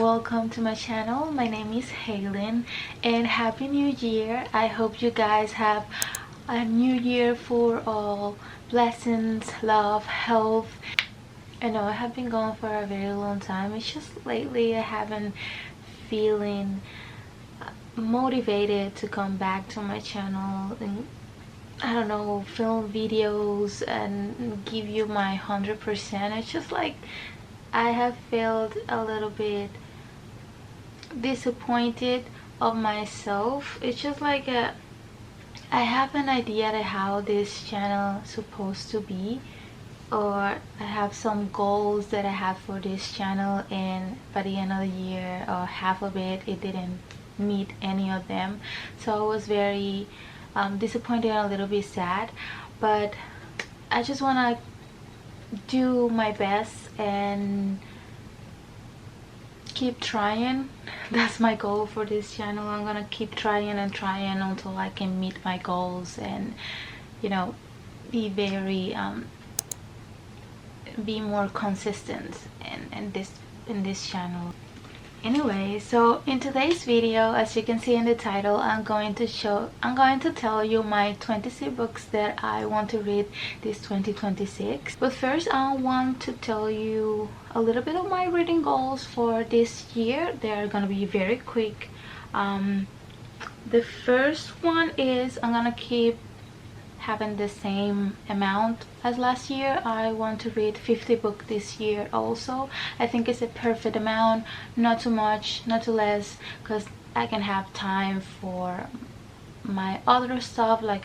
welcome to my channel. My name is Halen and Happy New Year. I hope you guys have a new year full of blessings, love, health. I know I have been gone for a very long time. It's just lately I haven't feeling motivated to come back to my channel and I don't know, film videos and give you my 100%. It's just like I have felt a little bit disappointed of myself. It's just like I have an idea of how this channel is supposed to be, or I have some goals that I have for this channel, and by the end of the year or half of it didn't meet any of them. So I was very disappointed and a little bit sad, but I just want to do my best and keep trying. That's my goal for this channel. I'm gonna keep trying and trying until I can meet my goals and, you know, be very be more consistent in this channel. Anyway, so in today's video, as you can see in the title, I'm going to tell you my 26 books that I want to read this 2026. But first, I want to tell you a little bit of my reading goals for this year. They are going to be very quick. The first one is I'm gonna keep having the same amount as last year. I want to read 50 books this year also. I think it's a perfect amount, not too much, not too less, because I can have time for my other stuff, like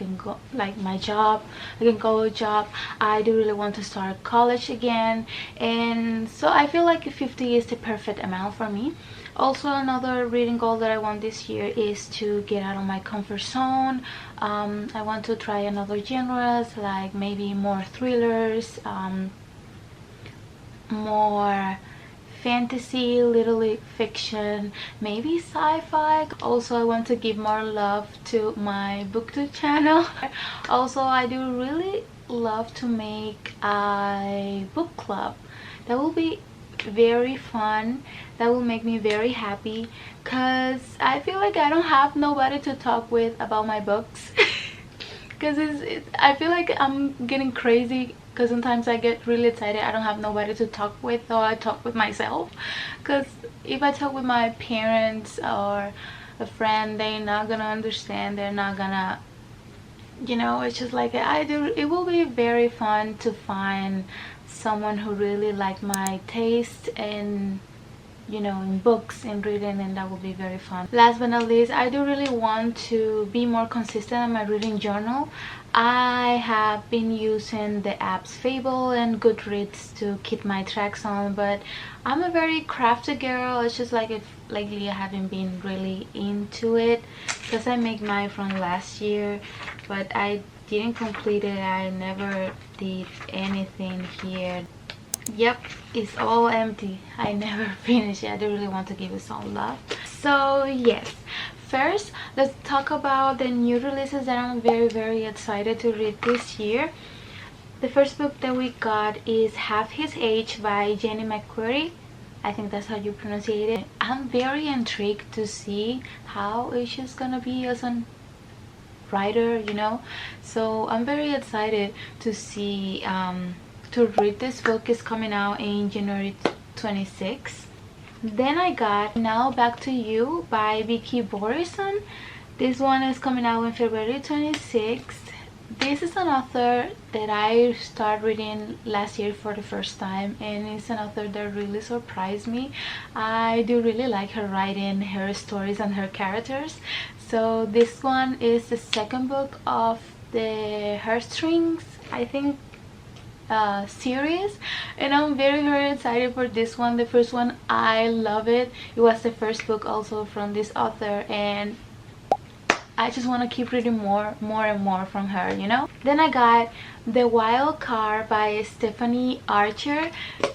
my job. I can go to job. I do really want to start college again, and so I feel like 50 is the perfect amount for me. Also, another reading goal that I want this year is to get out of my comfort zone. I want to try another genres, like maybe more thrillers, more fantasy, little fiction, maybe sci-fi. Also, I want to give more love to my booktok channel. Also, I do really love to make a book club. That will be very fun. That will make me very happy, because I feel like I don't have nobody to talk with about my books. Because I feel like I'm getting crazy, because sometimes I get really excited. I don't have nobody to talk with, or I talk with myself. Because if I talk with my parents or a friend, they're not gonna understand. They're not gonna, you know, it's just like it will be very fun to find someone who really like my taste and, you know, in books and reading, and that will be very fun. Last but not least, I do really want to be more consistent in my reading journal. I have been using the apps Fable and Goodreads to keep my tracks on, but I'm a very crafty girl. It's just like lately I haven't been really into it, because I made mine from last year, but I didn't complete it. I never did anything here. Yep, it's all empty. I never finished it. I do really want to give it some love. So yes, first let's talk about the new releases that I'm very excited to read this year. The first book that we got is Half His Age by Jenny McQuarrie. I think that's how you pronounce it. I'm very intrigued to see how she's gonna be as a writer, you know, so I'm very excited to see to read this book. Is coming out in January 26th. Then I got Now Back to You by Vicky Borison. This one is coming out in February 26th. This is an author that I started reading last year for the first time, and it's an author that really surprised me. I do really like her writing, her stories, and her characters. So this one is the second book of the Heartstrings, I think, series, and I'm very excited for this one. The first one, I love it. It was the first book also from this author, and I just want to keep reading more and more from her, you know. Then I got The Wild Card by Stephanie Archer.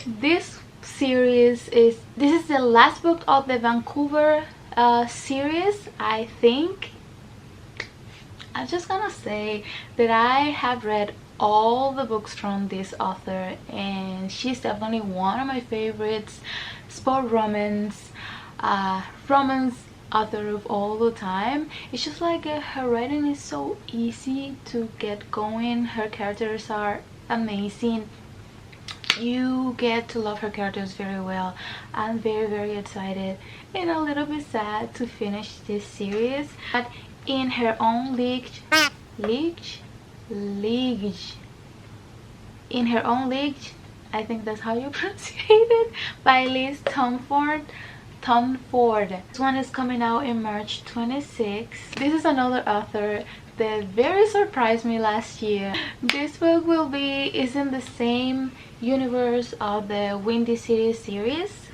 This series is the last book of the Vancouver series, I think. I'm just gonna say that I have read all the books from this author, and she's definitely one of my favorites. Sport romance, romance author of all the time. It's just like her writing is so easy to get going. Her characters are amazing. You get to love her characters very well. I'm very excited and a little bit sad to finish this series, but in her own league, in her own league, I think that's how you pronounce it, by Liz Tomford. This one is coming out in March 26th. This is another author that very surprised me last year. This book is in the same universe of the Windy City series.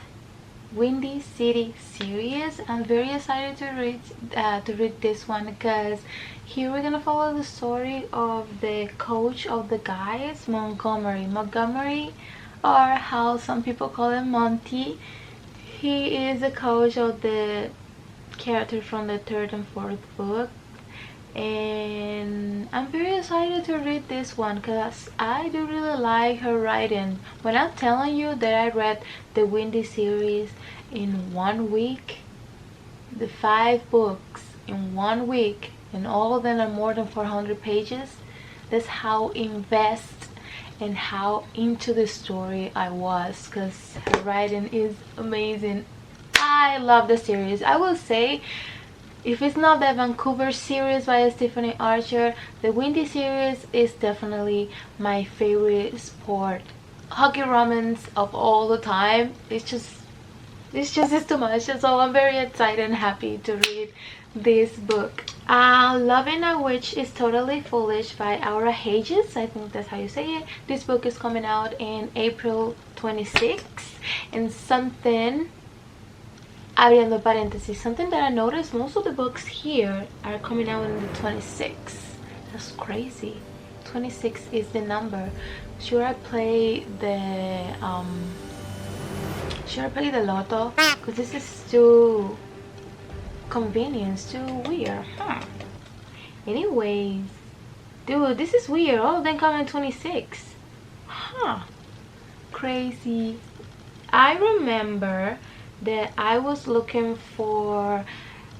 I'm very excited to read this one, because here we're gonna follow the story of the coach of the guys, Montgomery, or how some people call him Monty. He is the coach of the character from the third and fourth book, and I'm very excited to read this one because I do really like her writing. When I'm telling you that I read the Windy series in 1 week, the 5 books in 1 week, and all of them are more than 400 pages, that's how invested and how into the story I was, because her writing is amazing. I love the series. I will say, if it's not the Vancouver series by Stephanie Archer, the Windy series is definitely my favorite sport hockey romance of all the time. It's just too much. So I'm very excited and happy to read this book. Loving a Witch is Totally Foolish by Aura Hages. I think that's how you say it. This book is coming out in April 26th. And something, abriendo paréntesis, something that I noticed, most of the books here are coming out on the 26th. That's crazy. 26 is the number. Should I play the lotto? Because this is too convenient, too weird. Anyways, dude, this is weird. All of them come in 26. Crazy. I remember that I was looking for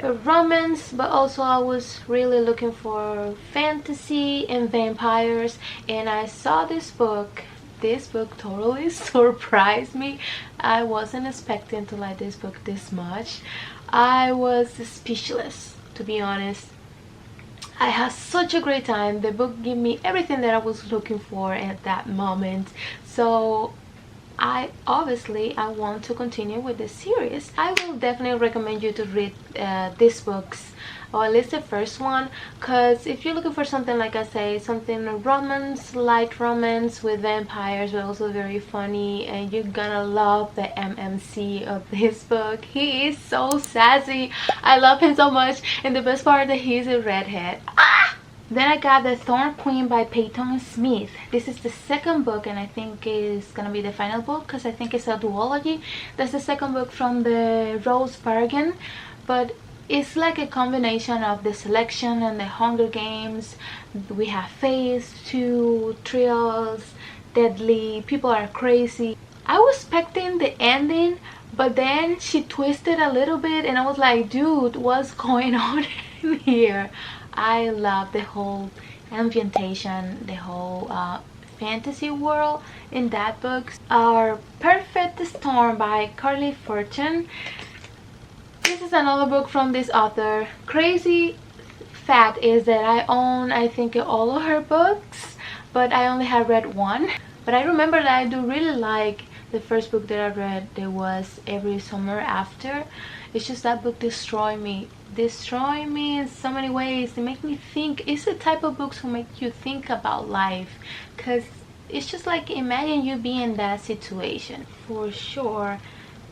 a romance, but also I was really looking for fantasy and vampires, and I saw this book. This book totally surprised me. I wasn't expecting to like this book this much. I was speechless, to be honest. I had such a great time. The book gave me everything that I was looking for at that moment. So I want to continue with this series. I will definitely recommend you to read these books, or at least the first one, because if you're looking for something, like I say, something romance, light romance with vampires, but also very funny, and you're gonna love the MMC of this book. He is so sassy. I love him so much, and the best part is that he's a redhead. Then I got The Thorn Queen by Peyton Smith. This is the second book, and I think it's gonna be the final book, because I think it's a duology. That's the second book from the Rose Bargain, but it's like a combination of The Selection and The Hunger Games. We have Phase 2, Thrills, Deadly, People Are Crazy. I was expecting the ending, but then she twisted a little bit, and I was like, dude, what's going on in here? I love the whole ambientation, the whole fantasy world in that book. Our Perfect Storm by Carly Fortune. This is another book from this author. Crazy fact is that I own, I think, all of her books, but I only have read one. But I remember that I do really like the first book that I read. There was Every Summer After. It's just that book destroyed me in so many ways. It makes me think. It's the type of books who make you think about life, because it's just like, imagine you being in that situation for sure.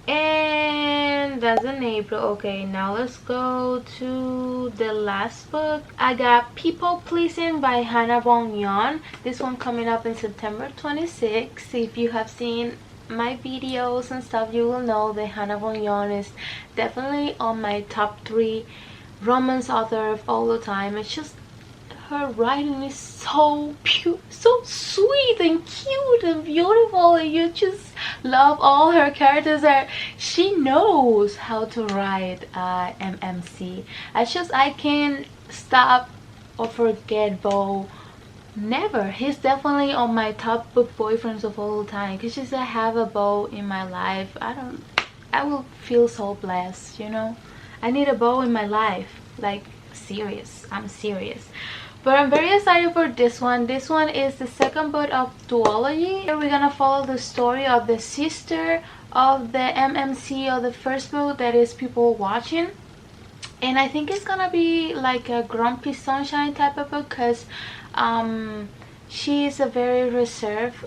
And that's in April. Okay, now let's go to the last book. I got People Pleasing by Hannah Von Yon. This one coming up in September 26th. If you have seen my videos and stuff, you will know that Hannah Von Yon is definitely on my top 3 romance author of all the time. It's just, her writing is so pure, so sweet and cute and beautiful, and you just love all her characters. she knows how to write MMC. I can't stop or forget Bo. Never. He's definitely on my top book boyfriends of all time. Because just I have a Bo in my life. I will feel so blessed, you know. I need a Bo in my life. Like, serious. I'm serious. But I'm very excited for this one. This one is the second book of duology. Here we're gonna follow the story of the sister of the MMC of the first book that is People Watching. And I think it's gonna be like a Grumpy Sunshine type of book, because she is a very reserved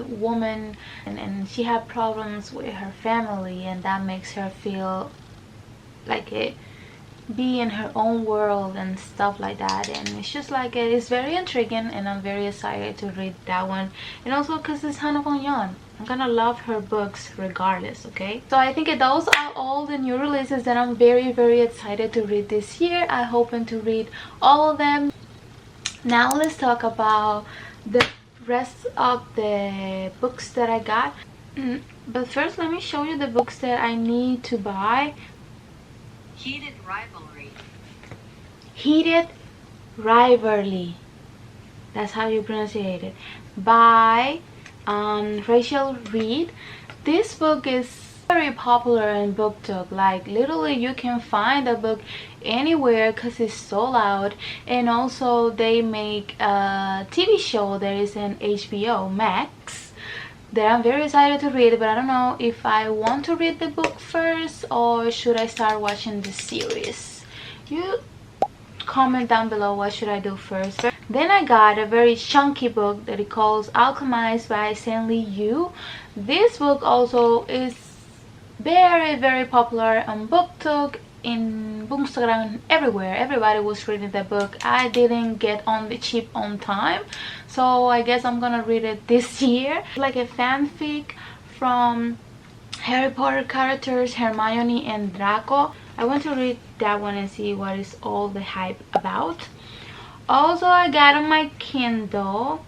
woman, and she had problems with her family, and that makes her feel like be in her own world and stuff like that. And it's just like it's very intriguing, and I'm very excited to read that one. And also because it's Hannah Von Yon, I'm gonna love her books regardless. Okay, so I think those are all the new releases that I'm very excited to read this year. I hoping to read all of them. Now let's talk about the rest of the books that I got. But first let me show you the books that I need to buy. Heated Rivalry. Heated Rivalry. That's how you pronounce it. By Rachel Reed. This book is very popular in booktok. Like literally you can find a book anywhere because it's sold out. And also they make a TV show that is in HBO Max that I'm very excited to read, but I don't know if I want to read the book first or should I start watching the series. You comment down below what should I do first. Then I got a very chunky book that it calls Alchemized by Stanley Yu. This book also is very popular on booktok, in Bookstagram, everywhere. Everybody was reading the book. I didn't get on the cheap on time, so I guess I'm gonna read it this year. Like a fanfic from Harry Potter characters Hermione and Draco. I want to read that one and see what is all the hype about. Also I got on my Kindle,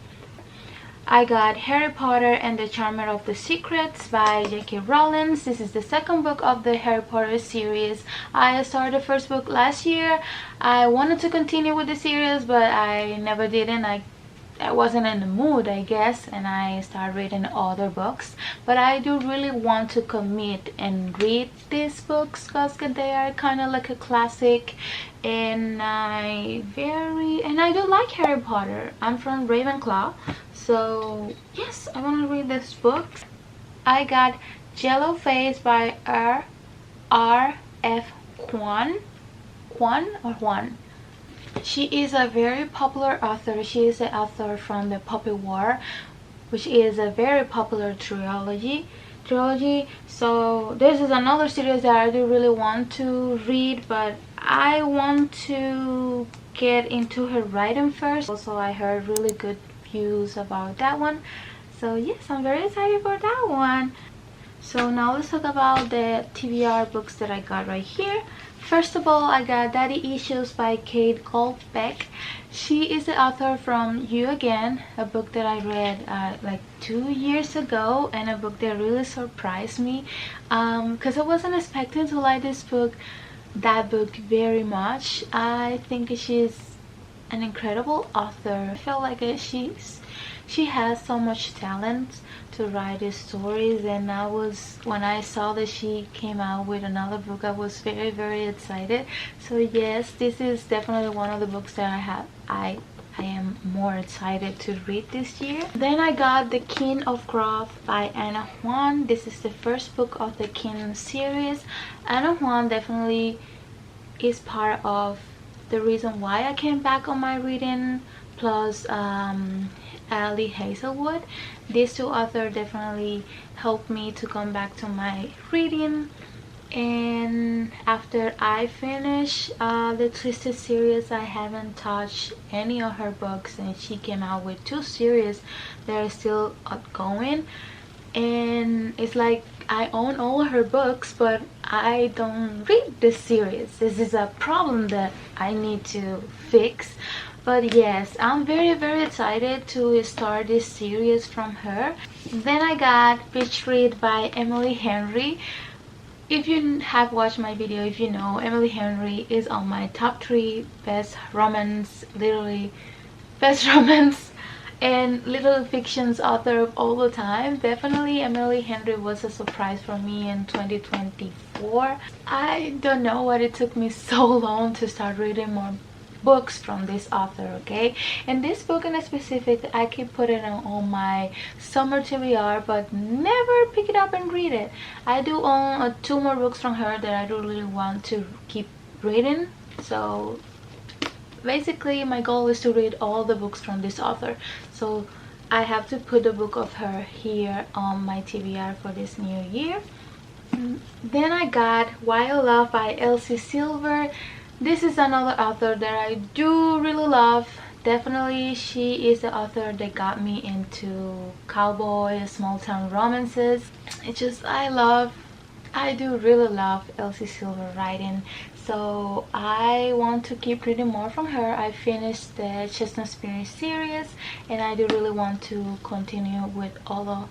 I got Harry Potter and the Chamber of the Secrets by J.K. Rowling. This is the second book of the Harry Potter series. I started the first book last year. I wanted to continue with the series, but I never did, and I wasn't in the mood, I guess, and I started reading other books. But I do really want to commit and read these books because they are kind of like a classic, and I do like Harry Potter. I'm from Ravenclaw, so yes, I want to read this book. I got Jello Face by R.F. Kuan. She is a very popular author. She is the author from The Puppy War, which is a very popular trilogy. So this is another series that I do really want to read, but I want to get into her writing first. Also I heard really good views about that one, so yes, I'm very excited for that one. So now let's talk about the TBR books that I got right here. First of all, I got Daddy Issues by Kate Goldbeck. She is the author from You Again, a book that I read like 2 years ago, and a book that really surprised me because I wasn't expecting to like that book very much. I think she's an incredible author. I feel like she has so much talent to write these stories, and when I saw that she came out with another book, I was very excited. So yes, this is definitely one of the books that I am more excited to read this year. Then I got The King of Growth by Ana Juan. This is the first book of the King series. Ana Juan definitely is part of the reason why I came back on my reading, plus Ali Hazelwood. These two authors definitely helped me to come back to my reading. And after I finish the Twisted series, I haven't touched any of her books, and she came out with 2 series that are still ongoing, and it's like I own all her books, but I don't read this series. This is a problem that I need to fix. But yes, I'm very excited to start this series from her. Then I got Beach Read by Emily Henry. if you have watched my video, if you know, Emily Henry is on my top 3 best romance, literally best romance and little fictions author of all the time. Definitely Emily Henry was a surprise for me in 2024. I don't know why it took me so long to start reading more books from this author, okay? And this book in specific, I keep putting it on my summer TBR, but never pick it up and read it. I do own 2 more books from her that I do really want to keep reading. So basically my goal is to read all the books from this author, so I have to put the book of her here on my TBR for this new year. Then I got Wild Love by Elsie Silver. This is another author that I do really love. Definitely she is the author that got me into cowboy small town romances. It's just I do really love Elsie Silver writing, so I want to keep reading more from her. I finished the Chestnut Spirit series and I do really want to continue with all of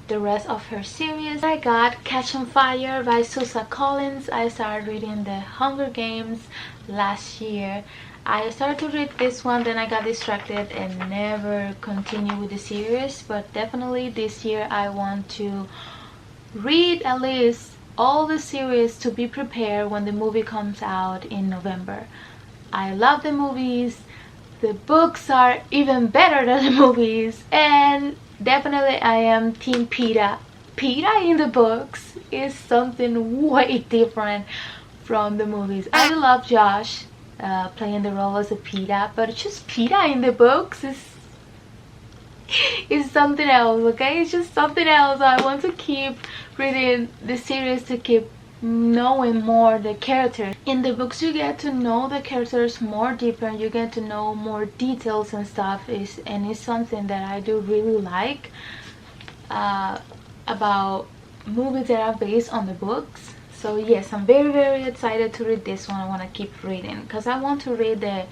the rest of her series. I got Catch on Fire by Susa Collins. I started reading the Hunger Games last year. I started to read this one, then I got distracted and never continued with the series, but definitely this year I want to read at least all the series to be prepared when the movie comes out in November. I love the movies. The books are even better than the movies, and definitely I am Team Peta. Peta in the books is something way different from the movies. I love Josh playing the role as a Peta, but just Peta in the books is something else, okay? It's just something else. I want to keep reading the series to keep knowing more the characters. In the books you get to know the characters more deeper, you get to know more details and stuff, and it's something that I do really like about movies that are based on the books. So yes, I'm very excited to read this one. I want to keep reading because I want to read the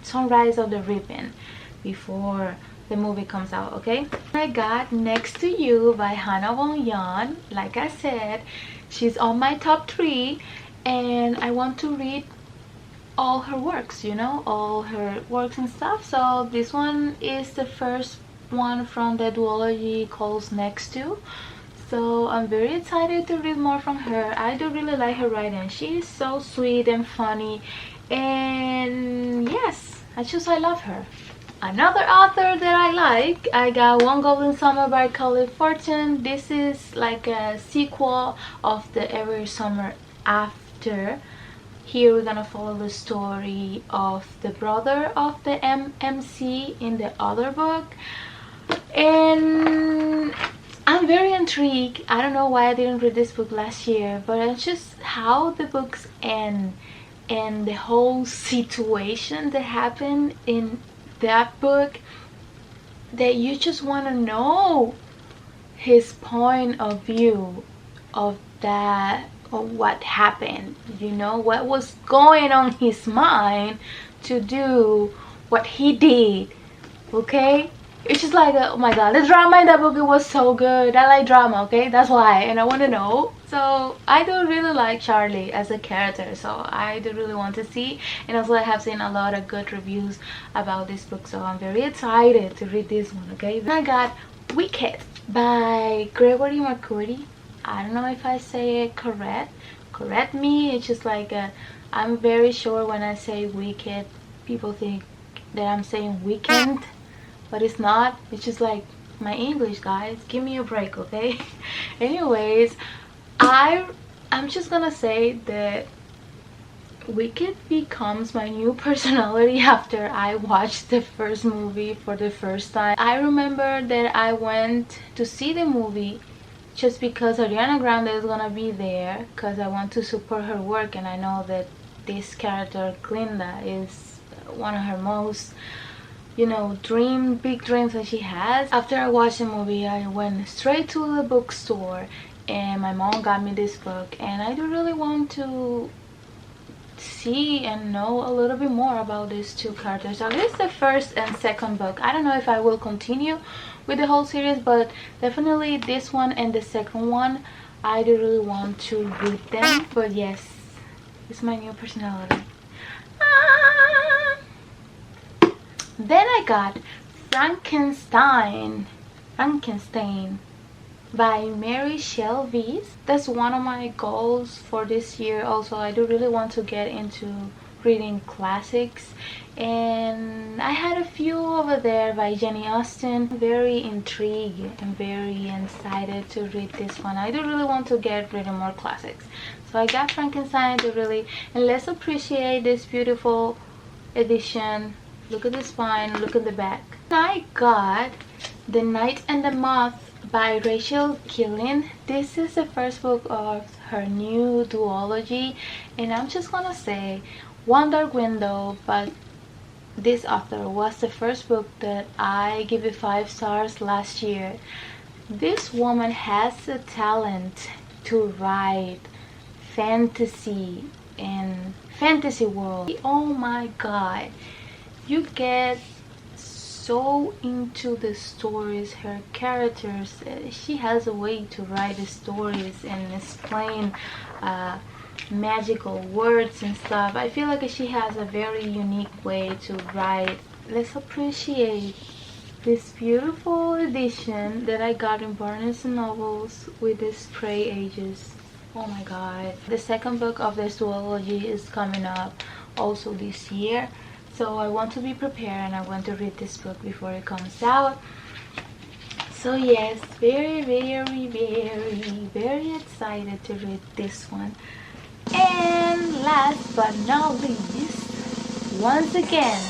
Sunrise of the Reaping before the movie comes out, okay? I got Next to You by Hannah Wong Yan. Like I said, she's on my top 3 and I want to read all her works, you know, all her works and stuff. So this one is the first one from the duology called Next To. So I'm very excited to read more from her. I do really like her writing. She is so sweet and funny, and yes, I love her. Another author that I like, I got One Golden Summer by Kelly Fortune. This is like a sequel of the Every Summer After. Here we're gonna follow the story of the brother of the MC in the other book, and I'm very intrigued. I don't know why I didn't read this book last year, but it's just how the books end and the whole situation that happened in that book, that you just want to know his point of view of that, of what happened, you know, what was going on his mind to do what he did, okay? It's just like, oh my god, the drama in that book, it was so good. I like drama, okay? That's why, and I want to know. So I do really like Charlie as a character, so I do really want to see. And also I have seen a lot of good reviews about this book, so I'm very excited to read this one, okay? Then I got Wicked by Gregory Mercury. I don't know if I say it correct me. It's just like I'm very sure when I say wicked, people think that I'm saying weekend, but it's not. It's just like my English, guys. Give me a break, okay? Anyways, I'm just gonna say that Wicked becomes my new personality after I watched the first movie for the first time. I remember that I went to see the movie just because Ariana Grande is gonna be there, because I want to support her work, and I know that this character Glinda is one of her most, you know, big dreams that she has. After I watched the movie, I went straight to the bookstore and my mom got me this book, and I do really want to see and know a little bit more about these two characters. At least the first and second book. I don't know if I will continue with the whole series, but definitely this one and the second one I do really want to read them. But yes, it's my new personality. Ah. Then I got Frankenstein by Mary Shelley. That's one of my goals for this year. Also, I do really want to get into reading classics, and I had a few over there by Jenny Austen. Very intrigued and very excited to read this one. I do really want to get reading more classics, so I got Frankenstein to really, and let's appreciate this beautiful edition. Look at the spine, look at the back. I got The Night and the Moth by Rachel Killian. This is the first book of her new duology, and I'm just gonna say One Dark Window, but this author was the first book that I gave it 5 stars last year. This woman has a talent to write fantasy and fantasy world. Oh my god, you get so into the stories, her characters. She has a way to write the stories and explain magical words and stuff. I feel like she has a very unique way to write. Let's appreciate this beautiful edition that I got in Barnes and Nobles with the spray ages. Oh my god. The second book of this duology is coming up also this year, so I want to be prepared and I want to read this book before it comes out. So yes, very excited to read this one. And last but not least, once again,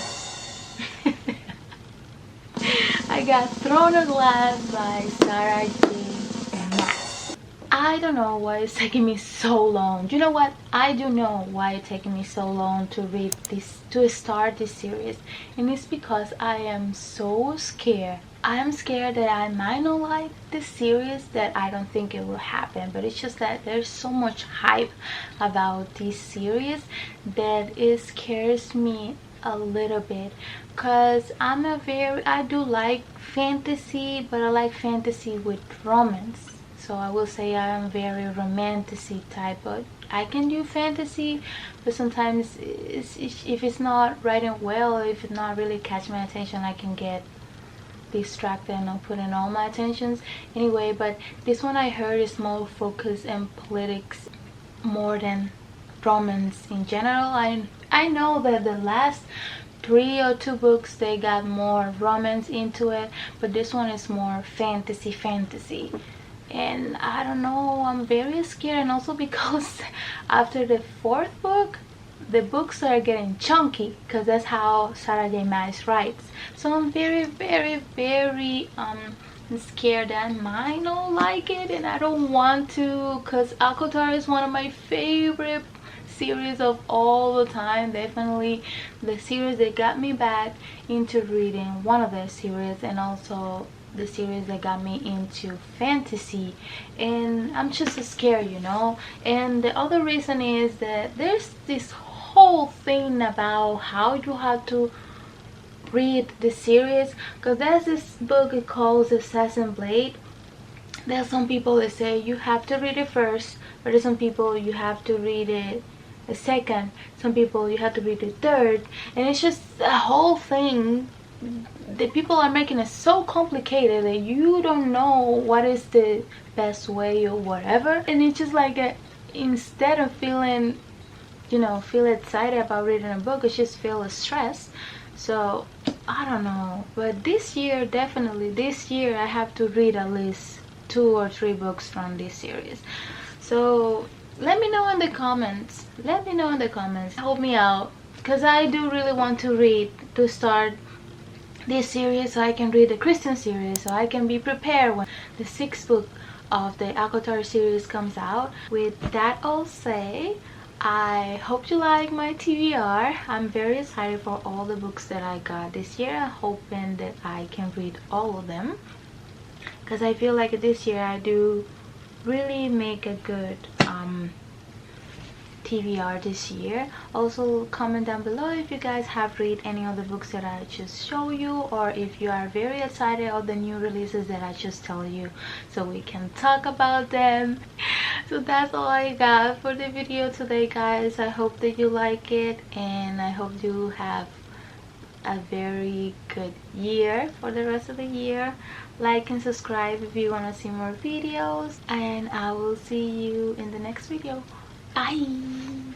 I got Throne of Glass by Sarah J. Maas. I don't know why it's taking me so long. You know what? I do know why it's taking me so long to read this, to start this series. And it's because I am so scared. I am scared that I might not like this series, that I don't think it will happen. But it's just that there's so much hype about this series that it scares me a little bit. Because I do like fantasy, but I like fantasy with romance. So I will say I am very romantic type, but I can do fantasy, but sometimes if it's not writing well, if it's not really catching my attention, I can get distracted and not putting all my attentions anyway. But this one I heard is more focused in politics more than romance in general. I know that the last 3 or 2 books they got more romance into it, but this one is more fantasy. And I don't know, I'm very scared. And also because after the 4th book, the books are getting chunky, because that's how Sarah J. Maas writes. So I'm very scared that I might not like it, and I don't want to, because ACOTAR is one of my favorite series of all the time. Definitely the series that got me back into reading, one of their series, and also the series that got me into fantasy. And I'm just scared, you know. And the other reason is that there's this whole thing about how you have to read the series, because there's this book it calls Assassin Blade. There's some people that say you have to read it first, but there's some people you have to read it a second, some people you have to read the third, and it's just a whole thing. The people are making it so complicated that you don't know what is the best way or whatever. And it's just like instead of feeling, you know, feel excited about reading a book, it's just feel stressed. So I don't know, but this year, definitely this year, I have to read at least 2 or 3 books from this series. So let me know in the comments, help me out, because I do really want to start this series so I can read the Christian series, so I can be prepared when the 6th book of the ACOTAR series comes out. With that all say, I hope you like my TBR. I'm very excited for all the books that I got this year. I'm hoping that I can read all of them, because I feel like this year I do really make a good TBR this year. Also comment down below if you guys have read any of the books that I just show you, or if you are very excited of the new releases that I just tell you, so we can talk about them. So that's all I got for the video today, guys. I hope that you like it, and I hope you have a very good year for the rest of the year. Like and subscribe if you want to see more videos, and I will see you in the next video. Bye.